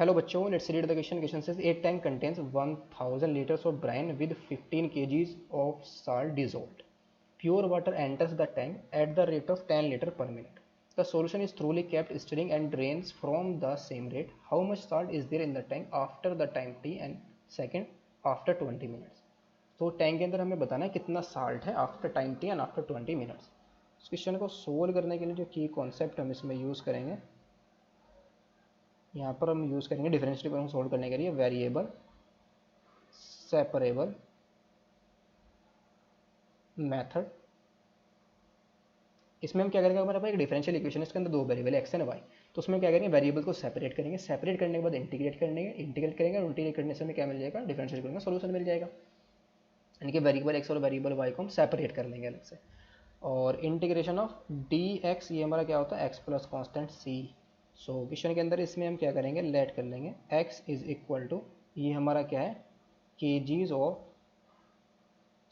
Hello बच्चों, let's read the question. Question says a tank contains 1000 liters of brine with 15 kgs of salt dissolved. Pure water enters the tank at the rate of 10 liter per minute. The solution is thoroughly kept stirring and drains from the same rate. How much salt is there in the tank after the time t and second after 20 minutes? तो tank के अंदर हमें बताना है कितना salt है after time T and after 20 minutes. इस question को सोल्व करने के लिए जो की कॉन्सेप्ट हम इसमें यूज़ करेंगे, यहाँ पर हम यूज़ करेंगे डिफरेंशियल इक्वेशन सोल्व करने के लिए वेरिएबल सेपरेबल मेथड. इसमें हम क्या करेंगे, हमारे पास एक डिफरेंशियल इक्वेशन है, इसके अंदर दो वेरिएबल एक्स एंड वाई. तो उसमें क्या करेंगे, वेरिएबल को सेपरेट करेंगे. सेपरेट करने के बाद इंटीग्रेट करेंगे. इंटीग्रेट करेंगे और इंटीग्रेट करने से हमें क्या मिल जाएगा, डिफरेंशियल इक्वेशन का सोल्यूशन मिल जाएगा. यानी कि वेरिएबल एक्स और वेरिएबल वाई को हम सेपरेट कर लेंगे अलग से. और इंटीग्रेशन ऑफ डी एक्स, ये हमारा क्या होता है, एक्स प्लस कॉन्स्टेंट सी. सो क्वेश्चन के अंदर इसमें हम क्या करेंगे, लेट कर लेंगे x इज इक्वल टू, ये हमारा क्या है, kgs of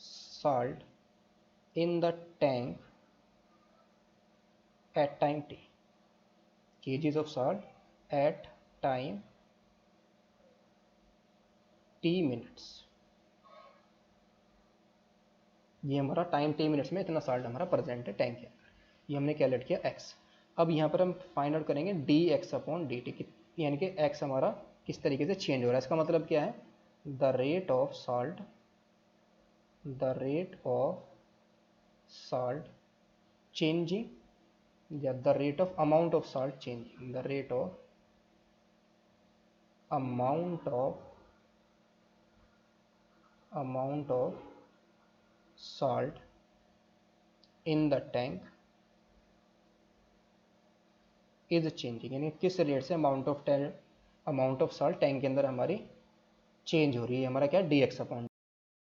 salt in the tank at time t. kgs of salt at time t minutes. ये हमारा टाइम t मिनट्स में इतना साल्ट हमारा प्रेजेंट है टैंक के अंदर. ये हमने क्या लेट किया x. अब यहाँ पर हम फाइंड आउट करेंगे D x upon D T, यानी कि x हमारा किस तरीके से चेंज हो रहा है. इसका मतलब क्या है, the rate of salt, the rate of salt changing, या the rate of amount of salt changing, the rate of amount of salt in the tank is changing. यानी किस रेट से अमाउंट ऑफ साल्ट टैंक के अंदर हमारी change हो रही है, हमारा क्या डी एक्स अपॉन.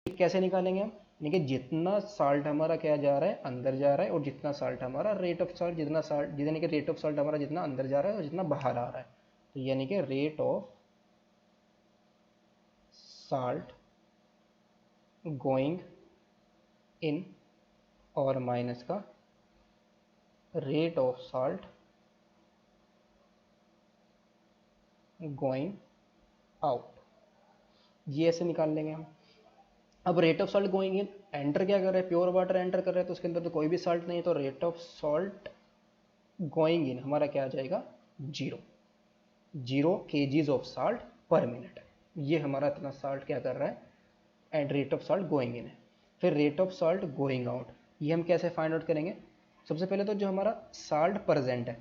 कैसे निकालेंगे हम, यानी कि जितना साल्ट हमारा क्या जा रहा है, अंदर जा रहा है, और जितना साल्ट हमारा रेट ऑफ साल्ट, जितना साल्ट, यानी कि रेट ऑफ साल्ट हमारा जितना अंदर जा रहा है और जितना बाहर आ रहा है, तो यानी कि rate of salt going in और माइनस का rate of salt going out. ये ऐसे निकाल लेंगे हम. अब rate of salt going in, enter क्या कर रहा है, प्योर वाटर एंटर कर रहा है, तो उसके अंदर तो कोई भी साल्ट नहीं है, तो rate of salt going in हमारा क्या आ जाएगा, 0 kgs ऑफ साल्ट पर मिनट. ये हमारा इतना साल्ट क्या कर रहा है, and rate of salt going in है. फिर rate of salt going out, ये हम कैसे फाइंड आउट करेंगे. सबसे पहले तो जो हमारा साल्ट प्रेजेंट है,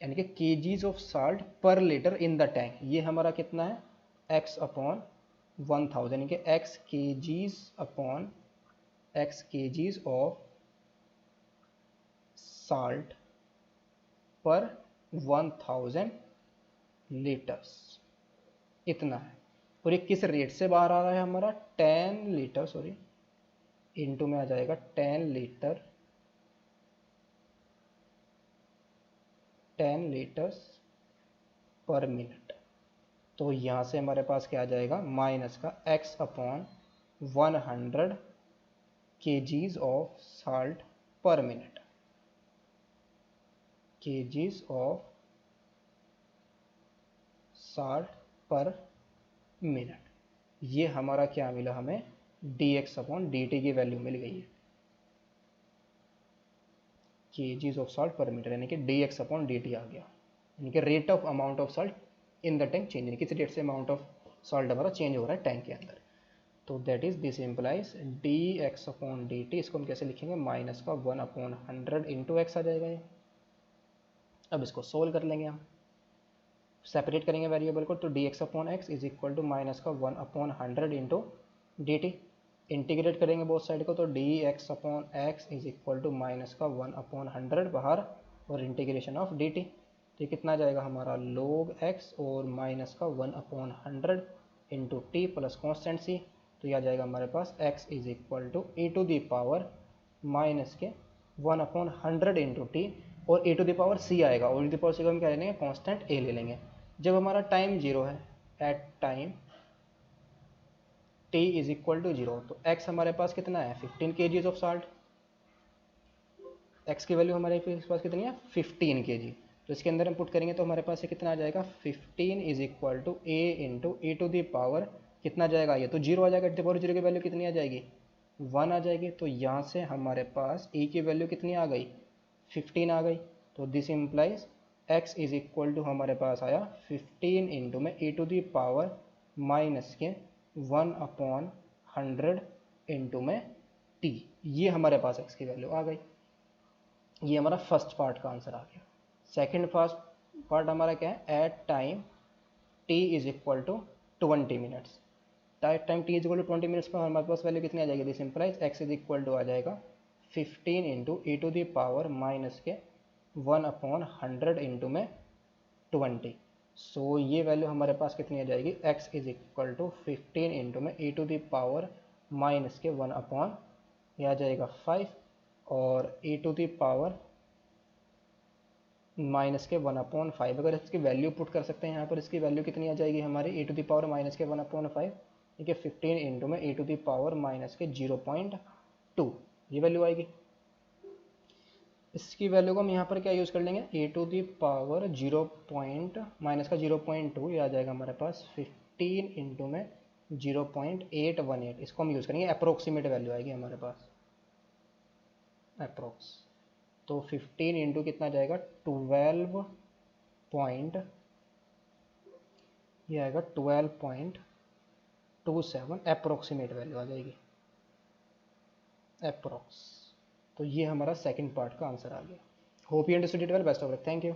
यानी कि kgs ऑफ साल्ट पर लीटर इन द टैंक, ये हमारा कितना है, x अपॉन 1000, यानी कि x kgs ऑफ साल्ट पर 1000 लीटर्स इतना है. और ये किस रेट से बाहर आ रहा है हमारा, 10 लीटर, सॉरी इनटू में आ जाएगा 10 लीटर्स पर मिनट. तो यहाँ से हमारे पास क्या आ जाएगा, माइनस का x upon 100 kgs of salt पर मिनट, kgs ऑफ साल्ट पर मिनट. ये हमारा क्या मिला हमें, dx अपॉन dt की वैल्यू मिल गई है, kgs ऑफ साल्ट पर मीटर, यानी कि dx अपॉन dt आ गया. यानी कि rate of amount of salt in the tank change, किस रेट से अमाउंट ऑफ साल्ट हमारा चेंज हो रहा है टैंक के अंदर. तो that is this implies dx upon dt. इसको हम कैसे लिखेंगे, माइनस का 1 अपॉन 100 इंटू एक्स आ जाएगा ये. अब इसको सोल्व कर लेंगे हम, सेपरेट करेंगे वेरिएबल को, तो dx upon x is equal to minus का 1 अपॉन 100 इंटू dt. इंटीग्रेट करेंगे बोथ साइड को, तो dx upon x is equal to minus का 1 अपॉन 100 बाहर, और इंटीग्रेशन ऑफ dt. तो कितना जाएगा हमारा, log x और माइनस का 1 upon 100 into t plus constant c. तो यह आ जाएगा हमारे पास x is equal to e to the power minus के 1 अपॉन 100 इंटू टी, और e to the power c आएगा, और e to the power c को हम क्या ले लेंगे, कॉन्स्टेंट a ले लेंगे. जब हमारा टाइम 0 है, at time t is equal to 0, तो x हमारे पास कितना है, 15 kgs ऑफ साल्ट. x की वैल्यू हमारे पास कितनी है, 15 kg. तो इसके अंदर हम पुट करेंगे तो हमारे पास ये कितना आ जाएगा 15 is equal to e into e to the power कितना जाएगा, ये तो जीरो आ जाएगा, टी पावर जीरो की वैल्यू कितनी आ जाएगी 1 आ जाएगी। तो यहाँ से हमारे पास ए की वैल्यू कितनी आ गई 15 आ गई। तो this implies x is equal to हमारे पास आया 15 इंटू में e to the power minus के 1/100 इंटू में t। ये हमारे पास x की वैल्यू आ गई। ये हमारा फर्स्ट पार्ट का आंसर आ गया। सेकेंड फर्स्ट पार्ट हमारा क्या है, at time t is equal to 20 minutes. At time t is equal to 20 minutes पर हमारे पास वैल्यू कितनी आ जाएगी, this implies x is equal to आ जाएगा 15 into e to the power minus के 1/100 इंटू में 20। सो ये वैल्यू हमारे पास कितनी आ जाएगी, x is equal to 15 into में e to the power minus के 1/, यह आ जाएगा 5 और e to the power minus के 1/5। अगर इसकी वैल्यू पुट कर सकते हैं यहाँ पर, इसकी वैल्यू कितनी आ जाएगी हमारी ए टू दी पावर माइनस के 1/5, ठीक है 15 इंटू में e to the power minus के 0.2 ये वैल्यू आएगी। इसकी वैल्यू को हम यहाँ पर क्या यूज़ कर लेंगे, ए टू दी पावर माइनस का 0.2, ये आ जाएगा हमारे पास 15 इंटू में 0.818। इसको हम यूज़ करेंगे, अप्रोक्सीमेट वैल्यू आएगी हमारे पास अप्रोक्स। तो 15 इंटू कितना जाएगा 12 पॉइंट, ये आएगा 12.27 अप्रोक्सीमेट वैल्यू आ जाएगी अप्रोक्स। तो ये हमारा सेकंड पार्ट का आंसर आ गया। Hope you understood it well. Best of luck. Thank you.